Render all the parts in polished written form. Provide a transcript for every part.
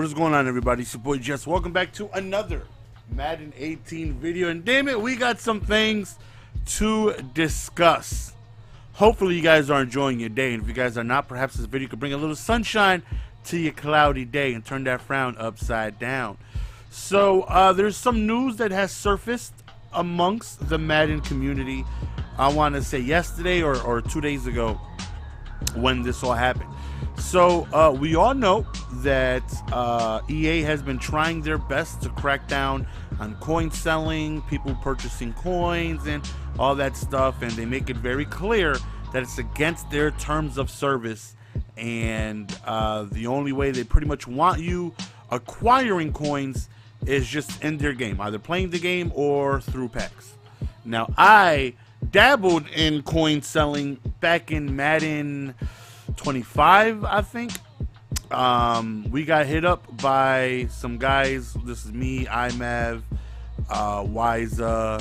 What is going on, everybody? It's your boy Jess. Welcome back to another Madden 18 video. And damn it, we got some things to discuss. Hopefully you guys are enjoying your day. And if you guys are not, perhaps this video could bring a little sunshine to your cloudy day and turn that frown upside down. So there's some news that has surfaced amongst the Madden community. I want to say yesterday or 2 days ago when this all happened. So we all know that EA has been trying their best to crack down on coin selling, people purchasing coins and all that stuff, and they make it very clear that it's against their terms of service, and the only way they pretty much want you acquiring coins is just in their game, either playing the game or through packs. Now, I dabbled in coin selling back in Madden 25, I think. We got hit up by some guys. This is me, IMAV, Wiza, a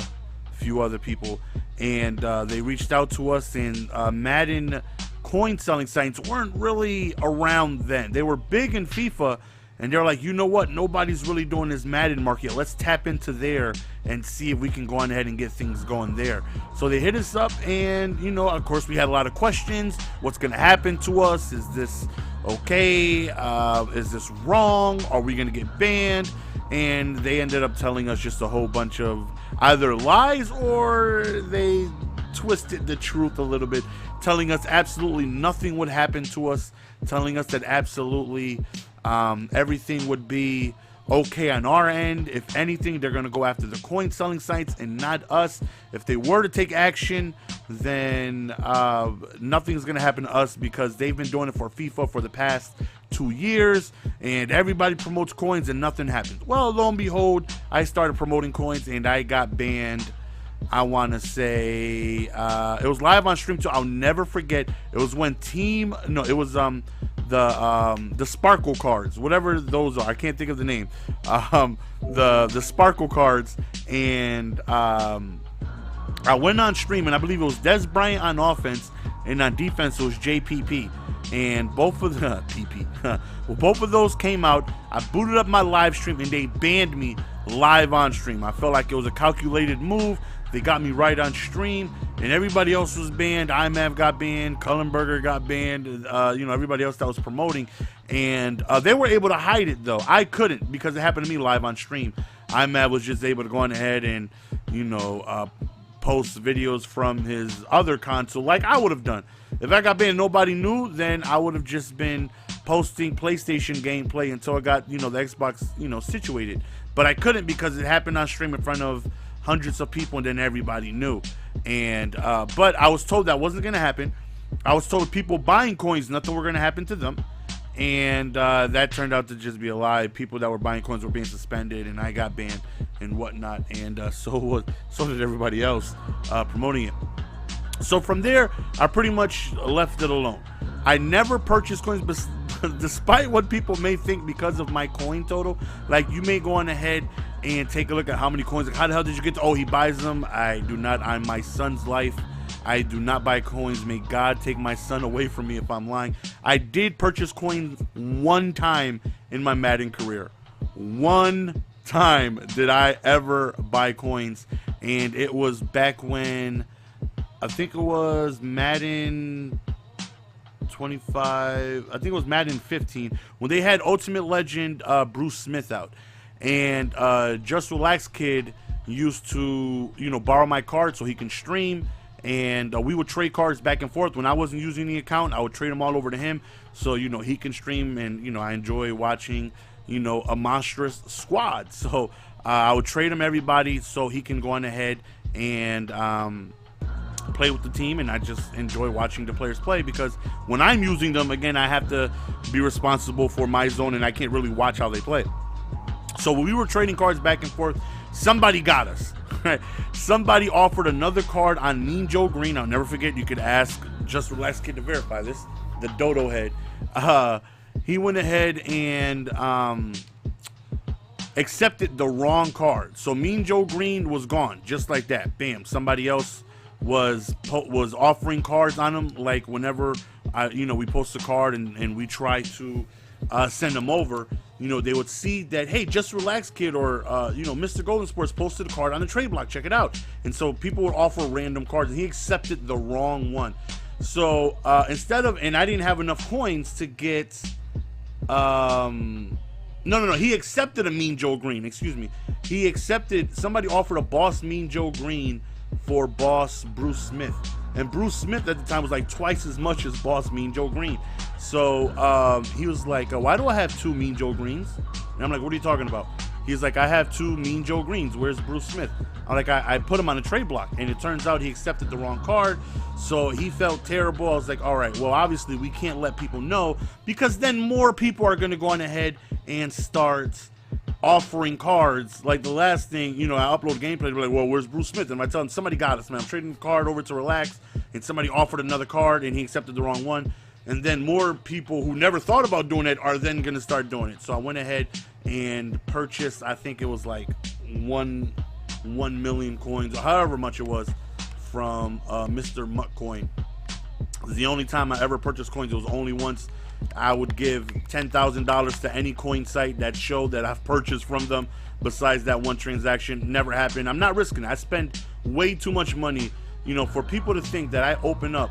few other people, and they reached out to us, and Madden coin selling sites weren't really around then. They were big in FIFA, and they're like, you know what, nobody's really doing this Madden market, let's tap into there and see if we can go on ahead and get things going there. So they hit us up, and you know, of course, we had a lot of questions. What's gonna happen to us? Is this okay? Is this wrong? Are we gonna get banned? And they ended up telling us just a whole bunch of either lies, or they twisted the truth a little bit, telling us absolutely nothing would happen to us, telling us that absolutely everything would be okay on our end. If anything, they're going to go after the coin selling sites and not us. If they were to take action, then nothing's going to happen to us, because they've been doing it for FIFA for the past 2 years, and everybody promotes coins and nothing happens. Well, lo and behold, I started promoting coins and I got banned. I want to say it was live on stream too. I'll never forget. It was when it was the sparkle cards, whatever those are. I can't think of the name. The sparkle cards, and I went on stream, and I believe it was Des Bryant on offense, and on defense it was JPP, and both of the PP. Well, both of those came out. I booted up my live stream, and they banned me live on stream. I felt like it was a calculated move. They got me right on stream, and everybody else was banned. IMAV got banned, Cullenberger got banned, you know, everybody else that was promoting, and they were able to hide it though. I couldn't, because it happened to me live on stream. IMAV was just able to go on ahead and, you know, post videos from his other console like I would have done. If I got banned and nobody knew, then I would have just been posting PlayStation gameplay until I got, you know, the Xbox, you know, situated. But I couldn't, because it happened on stream in front of hundreds of people, and then everybody knew. And but I was told that wasn't gonna happen. I was told people buying coins, nothing were gonna happen to them, and that turned out to just be a lie. People that were buying coins were being suspended, and I got banned and whatnot, and so did everybody else promoting it. So from there, I pretty much left it alone. I never purchased coins, but despite what people may think, because of my coin total. Like, you may go on ahead and take a look at how many coins. Like, how the hell did you get to, oh, he buys them. I do not. On my son's life, I do not buy coins. May God take my son away from me if I'm lying. I did purchase coins one time in my Madden career. One time did I ever buy coins, and it was back when, I think it was Madden 25, I think it was Madden 15, when they had Ultimate Legend Bruce Smith out, and Just Relax Kid used to, you know, borrow my card so he can stream, and we would trade cards back and forth. When I wasn't using the account, I would trade them all over to him, so, you know, he can stream, and, you know, I enjoy watching, you know, a monstrous squad. So I would trade him everybody so he can go on ahead and play with the team, and I just enjoy watching the players play, because when I'm using them, again, I have to be responsible for my zone, and I can't really watch how they play. So when we were trading cards back and forth, somebody got us. Right? Somebody offered another card on Mean Joe Green. I'll never forget. You could ask Just Relax Kid to verify this. The Dodo Head. He went ahead and accepted the wrong card. So Mean Joe Green was gone, just like that. Bam. Somebody else was offering cards on him. Like, whenever we post a card and we try to send them over, you know, they would see that, hey, Just Relax Kid or you know, Mr. Golden Sports posted a card on the trade block, check it out. And so people would offer random cards, and he accepted the wrong one. So instead of, and I didn't have enough coins to get no, he accepted a Mean Joe Green, excuse me. He accepted, somebody offered a Boss Mean Joe Green for Boss Bruce Smith. And Bruce Smith at the time was like twice as much as Boss Mean Joe Green. So he was like, why do I have 2 Mean Joe Greens? And I'm like, what are you talking about? He's like, I have 2 Mean Joe Greens. Where's Bruce Smith? I'm like, I put him on a trade block. And it turns out he accepted the wrong card. So he felt terrible. I was like, all right, well, obviously we can't let people know, because then more people are going to go on ahead and start offering cards. Like the last thing, you know, I upload gameplay, they're like, well, where's Bruce Smith? And I tell them, somebody got us, man. I'm trading the card over to Relax, and somebody offered another card and he accepted the wrong one. And then more people who never thought about doing it are then going to start doing it. So I went ahead and purchased, I think it was like 1 million coins, or however much it was, from Mr. Mutt Coin. It was the only time I ever purchased coins. It was only once. I would give $10,000 to any coin site that showed that I've purchased from them. Besides that one transaction, never happened. I'm not risking it. I spend way too much money, you know, for people to think that I open up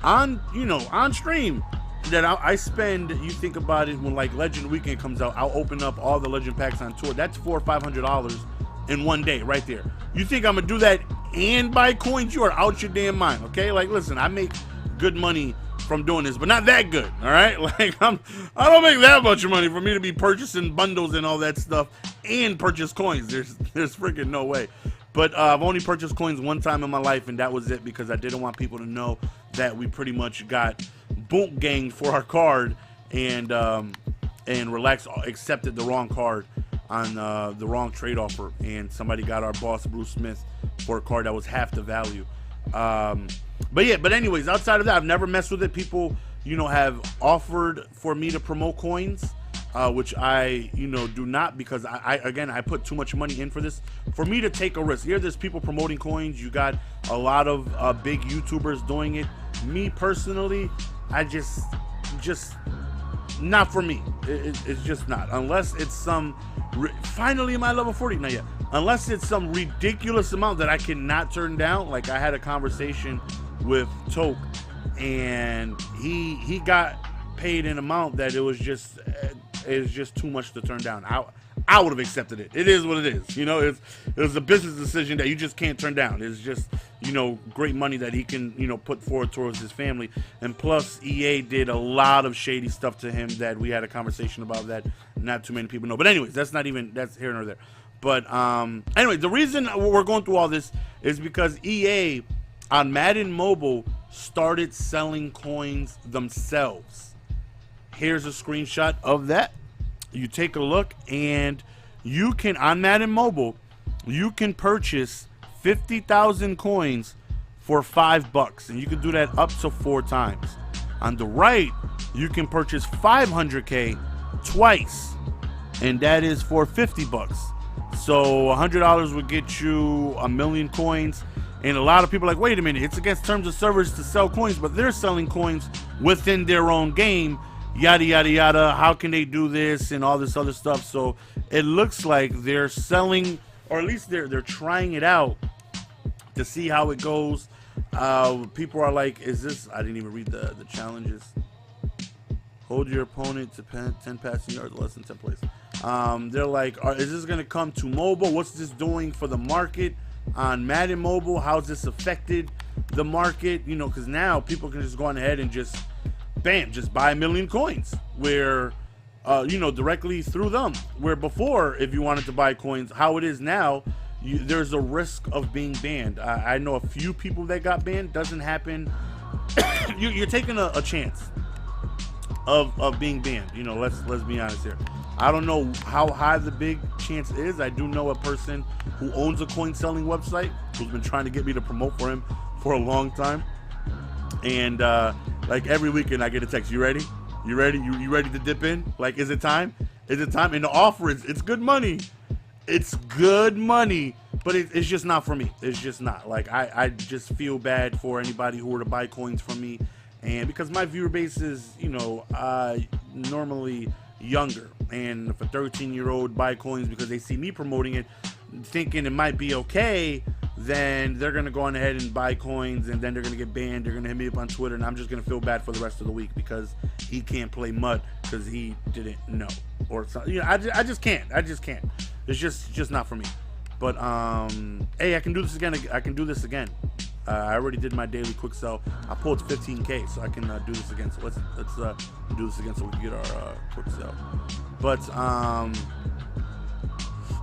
on, you know, on stream, that I spend. You think about it, when like Legend Weekend comes out, I'll open up all the Legend packs on tour. That's $400 or $500 in one day right there. You think I'm gonna do that and buy coins? You are out your damn mind. Okay, like listen, I make good money from doing this, but not that good. All right, like I don't make that much money for me to be purchasing bundles and all that stuff and purchase coins. There's freaking no way. But I've only purchased coins one time in my life, and that was it, because I didn't want people to know that we pretty much got boot ganged for our card, and Relax accepted the wrong card on the wrong trade offer, and somebody got our Boss Bruce Smith for a card that was half the value. But anyways, outside of that, I've never messed with it. People, you know, have offered for me to promote coins, which I, you know, do not, because I put too much money in for this. For me to take a risk, here there's people promoting coins. You got a lot of big YouTubers doing it. Me personally, I just not for me. It's just not, unless it's some finally am I level 40? Not yet. Unless it's some ridiculous amount that I cannot turn down. Like I had a conversation with Toke, and he got paid an amount that it was just too much to turn down. I would have accepted it. It is what it is. You know, it was a business decision that you just can't turn down. It's just, you know, great money that he can, you know, put forward towards his family. And plus, EA did a lot of shady stuff to him that we had a conversation about that not too many people know. But anyways, that's here nor there. But anyway, the reason we're going through all this is because EA on Madden Mobile started selling coins themselves. Here's a screenshot of that. You take a look, and you can, on Madden Mobile, you can purchase 50,000 coins for $5, and you can do that up to 4 times. On the right, you can purchase 500K twice, and that is for $50. So $100 would get you 1 million coins. And a lot of people are like, wait a minute, it's against terms of service to sell coins, but they're selling coins within their own game. Yada yada yada, how can they do this and all this other stuff? So it looks like they're selling, or at least they're trying it out to see how it goes. People are like, is this, I didn't even read the challenges. Hold your opponent to 10 passing yards, less than 10 plays. They're like, is this going to come to mobile? What's this doing for the market on Madden Mobile? How's this affected the market? You know, because now people can just go on ahead and just bam, just buy 1 million coins, where you know, directly through them. Where before, if you wanted to buy coins, how it is now, there's a risk of being banned. I know a few people that got banned. Doesn't happen. You're taking a chance of being banned. You know, let's be honest here. I don't know how high the big chance is. I do know a person who owns a coin selling website who's been trying to get me to promote for him for a long time. And like every weekend I get a text, you ready? You ready? You ready to dip in? Like, is it time? Is it time? And the offer is, it's good money. It's good money, but it's just not for me. It's just not. Like, I just feel bad for anybody who were to buy coins from me. And because my viewer base is, you know, normally younger, and if a 13-year-old buy coins because they see me promoting it, thinking it might be okay, then they're gonna go on ahead and buy coins, and then they're gonna get banned. They're gonna hit me up on Twitter, and I'm just gonna feel bad for the rest of the week because he can't play MUD because he didn't know, or something. You know, I just can't. It's just not for me. But hey, I can do this again. I already did my daily quick sell. I pulled 15K, so I can do this again. So let's do this again so we can get our quick sell. But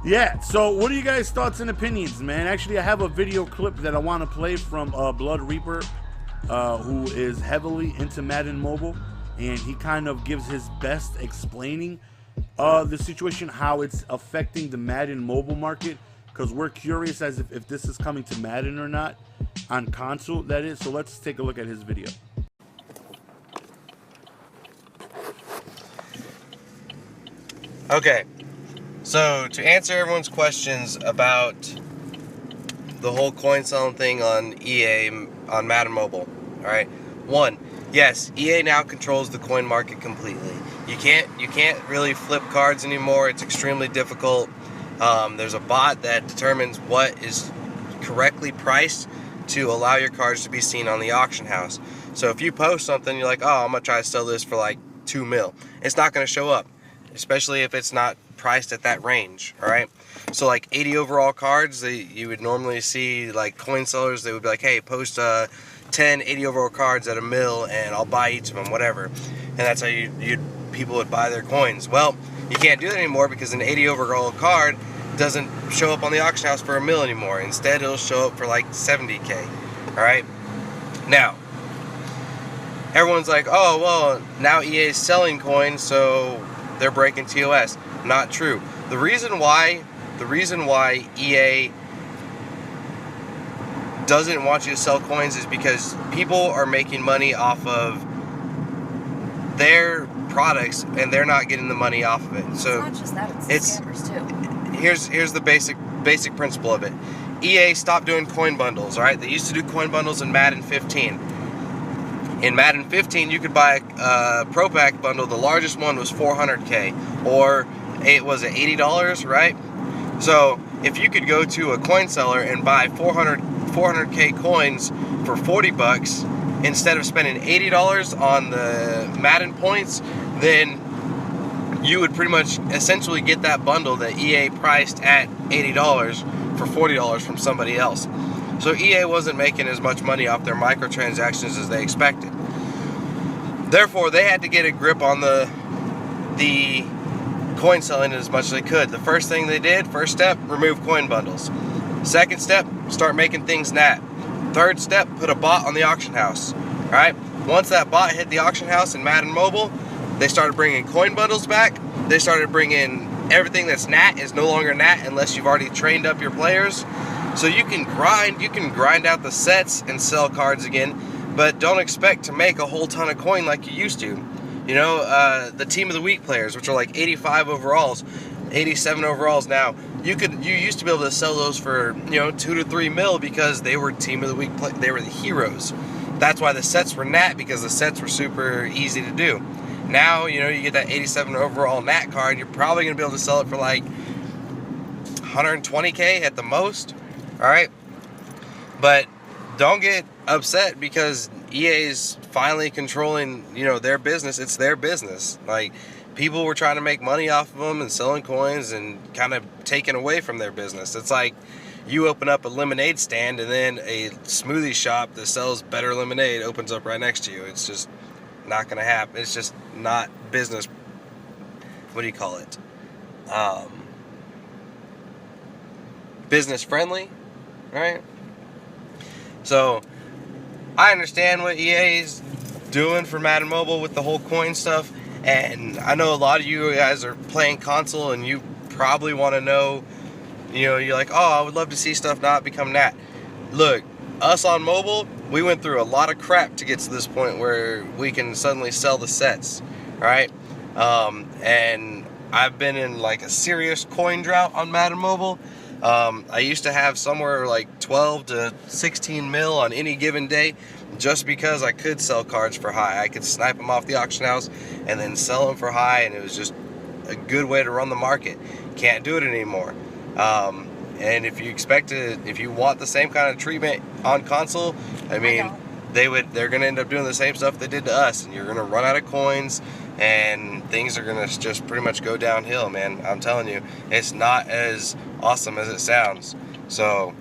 yeah. So what are you guys' thoughts and opinions, man? Actually, I have a video clip that I want to play from Blood Reaper, who is heavily into Madden Mobile, and he kind of gives his best explaining the situation, how it's affecting the Madden Mobile market. Because we're curious as if this is coming to Madden or not, on console, that is. So let's take a look at his video. Okay, so to answer everyone's questions about the whole coin selling thing on EA, on Madden Mobile, alright? One, yes, EA now controls the coin market completely. You can't really flip cards anymore. It's extremely difficult. There's a bot that determines what is correctly priced to allow your cards to be seen on the auction house. So if you post something, you're like, oh, I'm gonna try to sell this for like 2 mil. It's not gonna show up, especially if it's not priced at that range, all right? So like 80 overall cards, you would normally see like coin sellers, they would be like, hey, post 10 80 overall cards at $1 mil and I'll buy each of them, whatever. And that's how people would buy their coins. Well, you can't do that anymore because an 80 overall card doesn't show up on the auction house for $1 mil anymore. Instead, it'll show up for like 70K. All right. Now, everyone's like, oh well, now EA is selling coins, so they're breaking TOS. Not true. The reason why EA doesn't want you to sell coins is because people are making money off of their products and they're not getting the money off of it. So it's not just that, it's scammers too. Here's the basic principle of it. EA stopped doing coin bundles, all right? They used to do coin bundles in Madden 15. In Madden 15, you could buy a Pro Pack bundle. The largest one was 400K, or it was $80, right? So if you could go to a coin seller and buy 400K coins for 40 bucks instead of spending $80 on the Madden points, then you would pretty much essentially get that bundle that EA priced at $80 for $40 from somebody else. So EA wasn't making as much money off their microtransactions as they expected. Therefore, they had to get a grip on the coin selling as much as they could. The first thing they did, first step, remove coin bundles. Second step, start making things nat. Third step, put a bot on the auction house. All right. Once that bot hit the auction house in Madden Mobile, they started bringing coin bundles back. They started bringing everything that's nat is no longer nat unless you've already trained up your players. So you can grind out the sets and sell cards again, but don't expect to make a whole ton of coin like you used to. You know, the Team of the Week players, which are like 85 overalls, 87 overalls now, you used to be able to sell those for, you know, 2 to 3 mil because they were Team of the Week they were the heroes. That's why the sets were nat, because the sets were super easy to do. Now, you know, you get that 87 overall nat card, you're probably going to be able to sell it for like 120K at the most. All right, but don't get upset because EA is finally controlling, you know, their business. It's their business. Like, people were trying to make money off of them and selling coins and kind of taking away from their business. It's like you open up a lemonade stand and then a smoothie shop that sells better lemonade opens up right next to you. It's just not going to happen. It's just not business. What do you call it? Business friendly. Right? So I understand what EA is doing for Madden Mobile with the whole coin stuff, and I know a lot of you guys are playing console and you probably want to know, you know, you're like, oh, I would love to see stuff not become nat. Look, us on mobile, we went through a lot of crap to get to this point where we can suddenly sell the sets, right? And I've been in like a serious coin drought on Madden Mobile. I used to have somewhere like 12 to 16 mil on any given day, just because I could sell cards for high. I could snipe them off the auction house and then sell them for high, and it was just a good way to run the market. Can't do it anymore. And if you want the same kind of treatment on console, I mean, they're gonna end up doing the same stuff they did to us, and you're gonna run out of coins, and things are gonna just pretty much go downhill, man. I'm telling you, it's not as awesome as it sounds. So,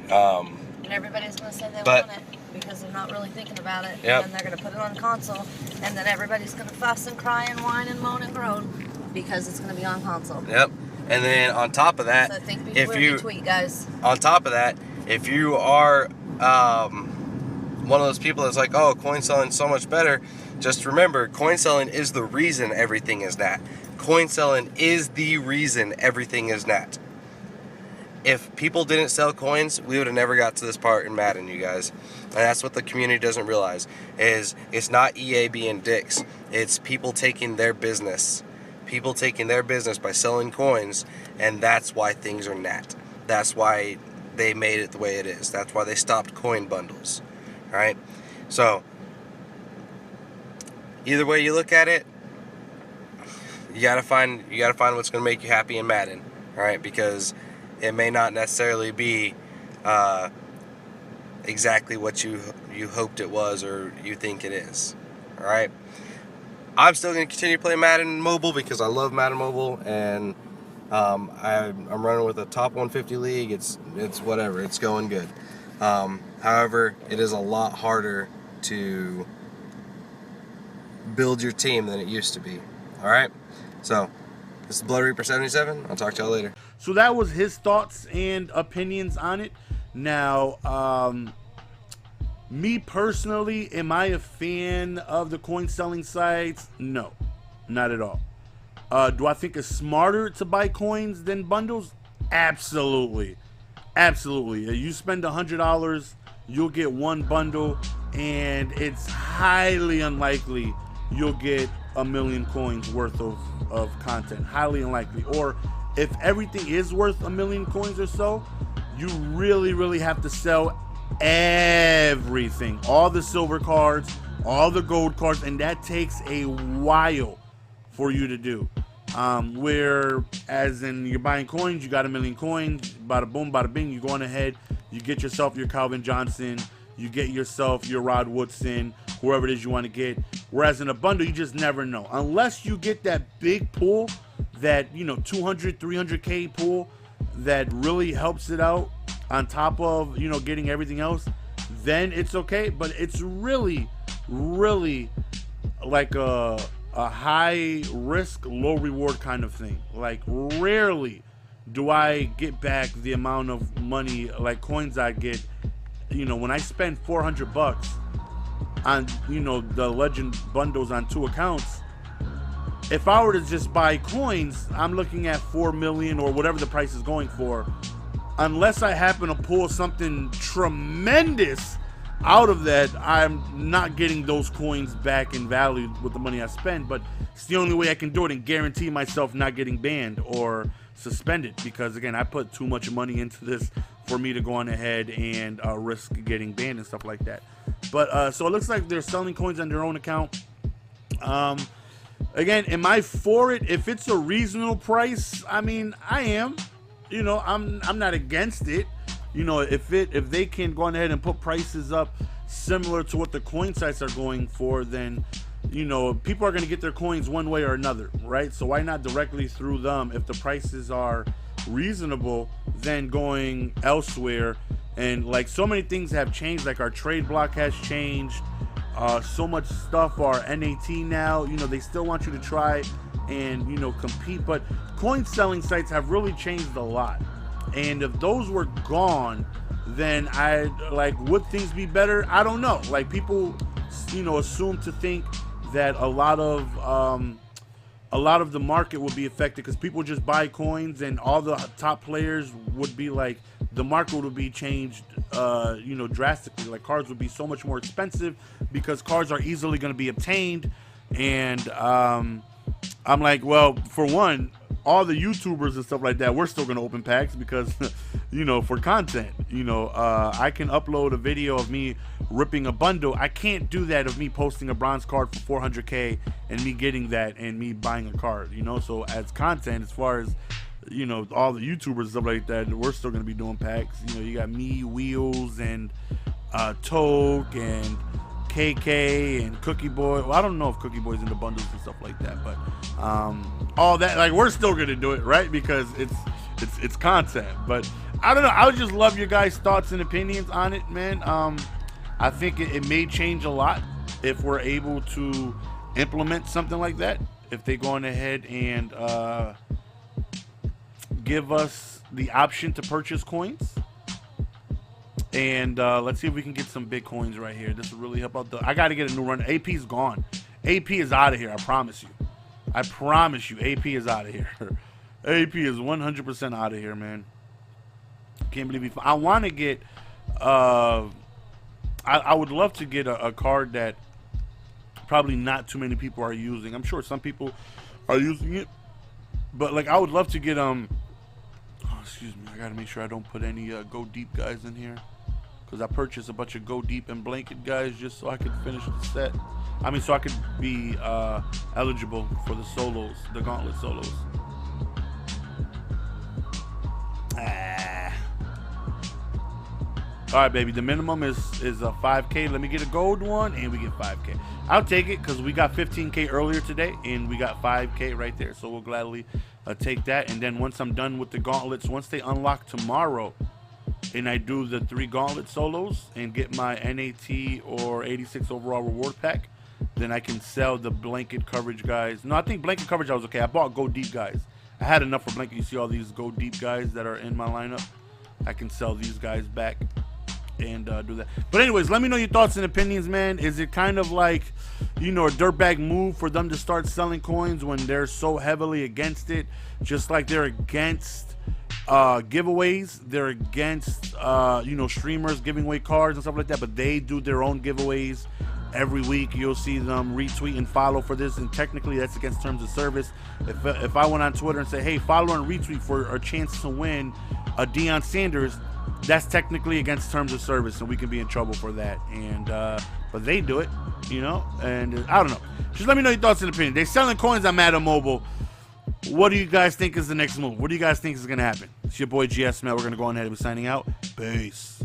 and everybody's gonna say they want it because they're not really thinking about it. Yep. And then they're gonna put it on console, and then everybody's gonna fuss and cry and whine and moan and groan because it's gonna be on console. Yep. And then on top of that, So think before you tweet, guys. On top of that, if you are one of those people that's like, oh, coin selling is so much better, just remember, coin selling is the reason everything is that. Coin selling is the reason everything is that. If people didn't sell coins, we would have never got to this part in Madden, you guys. And that's what the community doesn't realize, is it's not EA being dicks. It's people taking their business. People taking their business by selling coins, and that's why things are nat. That's why they made it the way it is. That's why they stopped coin bundles. All right? So, either way you look at it, you gotta find what's gonna make you happy in Madden. All right? Because it may not necessarily be exactly what you hoped it was or you think it is. All right? I'm still going to continue playing Madden Mobile because I love Madden Mobile, and I'm running with a top 150 league. It's whatever. It's going good. However, it is a lot harder to build your team than it used to be. All right? So, this is Blood Reaper 77. I'll talk to y'all later. So that was his thoughts and opinions on it. Now, me personally, am I a fan of the coin selling sites? No, not at all. Do I think it's smarter to buy coins than bundles? Absolutely. Absolutely. You spend $100, you'll get one bundle, and it's highly unlikely you'll get 1,000,000 coins worth of content. Highly unlikely. Or if everything is worth 1,000,000 coins or so, you really have to sell everything, all the silver cards, all the gold cards, and that takes a while for you to do. Where as in you're buying coins, you got 1,000,000 coins, bada boom, bada bing, you're going ahead, you get yourself your Calvin Johnson, you get yourself your Rod Woodson, whoever it is you want to get. Whereas in a bundle, you just never know. Unless you get that big pool, that 200, 300K pool that really helps it out on top of getting everything else, then it's okay. But it's really like a high risk, low reward kind of thing. Like, rarely do I get back the amount of money, like coins I get. When I spend $400 on the legend bundles on 2 accounts, if I were to just buy coins, I'm looking at 4 million or whatever the price is going for. Unless I happen to pull something tremendous out of that, I'm not getting those coins back in value with the money I spend. But it's the only way I can do it and guarantee myself not getting banned or suspended, because again, I put too much money into this for me to go on ahead and risk getting banned and stuff like that. But so it looks like they're selling coins on their own account. Again, am I for it? If it's a reasonable price, I mean, I am. I'm not against it. If they can go on ahead and put prices up similar to what the coin sites are going for, then people are going to get their coins one way or another, right? So why not directly through them? If the prices are reasonable, then going elsewhere. And like, so many things have changed, like our trade block has changed. So much stuff, our NAT now, they still want you to try and compete, but coin selling sites have really changed a lot. And if those were gone, then would things be better? I don't know. Like, people assume to think that a lot of the market would be affected because people just buy coins, and all the top players would be like, the market would be changed drastically. Like, cards would be so much more expensive because cards are easily going to be obtained. And I'm like, well, for one, all the YouTubers and stuff like that, we're still gonna open packs because, you know, for content. You know, I can upload a video of me ripping a bundle. I can't do that of me posting a bronze card for 400K and me getting that and me buying a card. You know, so as content, as far as, you know, all the YouTubers and stuff like that, we're still gonna be doing packs. You know, you got me, Wheels, and Toke, and KK, and Cookie Boy. Well, I don't know if Cookie Boy's in the bundles and stuff like that, but all that, like, we're still gonna do it, right? Because it's content. But I don't know. I would just love your guys' thoughts and opinions on it, man. I think it may change a lot if we're able to implement something like that. If they go on ahead and give us the option to purchase coins. And let's see if we can get some big coins right here. This will really help out. I got to get a new run. AP's gone. AP is out of here. I promise you. I promise you. AP is out of here. AP is 100% out of here, man. Can't believe I want to get. I would love to get a card that probably not too many people are using. I'm sure some people are using it, but like I would love to get Oh, excuse me. I gotta make sure I don't put any go deep guys in here. Because I purchased a bunch of go deep and blanket guys just so I could finish the set. I mean, so I could be eligible for the solos, the gauntlet solos. All right, baby. The minimum is a 5K. Let me get a gold one, and we get 5K. I'll take it because we got 15K earlier today, and we got 5K right there. So we'll gladly take that. And then once I'm done with the gauntlets, once they unlock tomorrow, and I do the 3 gauntlet solos and get my NAT or 86 overall reward pack, then I can sell the blanket coverage guys. No, I think blanket coverage I was okay. I bought go deep guys. I had enough for blanket. You see all these go deep guys that are in my lineup. I can sell these guys back and do that. But anyways, let me know your thoughts and opinions, man. Is it kind of like, you know, a dirtbag move for them to start selling coins when they're so heavily against it? Just like they're against giveaways, they're against you know, streamers giving away cards and stuff like that, but they do their own giveaways every week. You'll see them retweet and follow for this, and technically that's against terms of service. If I went on Twitter and say, hey, follow and retweet for a chance to win a Deion Sanders, that's technically against terms of service, and we can be in trouble for that. And but they do it, you know. And I don't know. Just let me know your thoughts and opinions. They're selling coins on Madden Mobile. What do you guys think is the next move? What do you guys think is going to happen? It's your boy GS Matt. We're going to go on ahead and be signing out. Peace.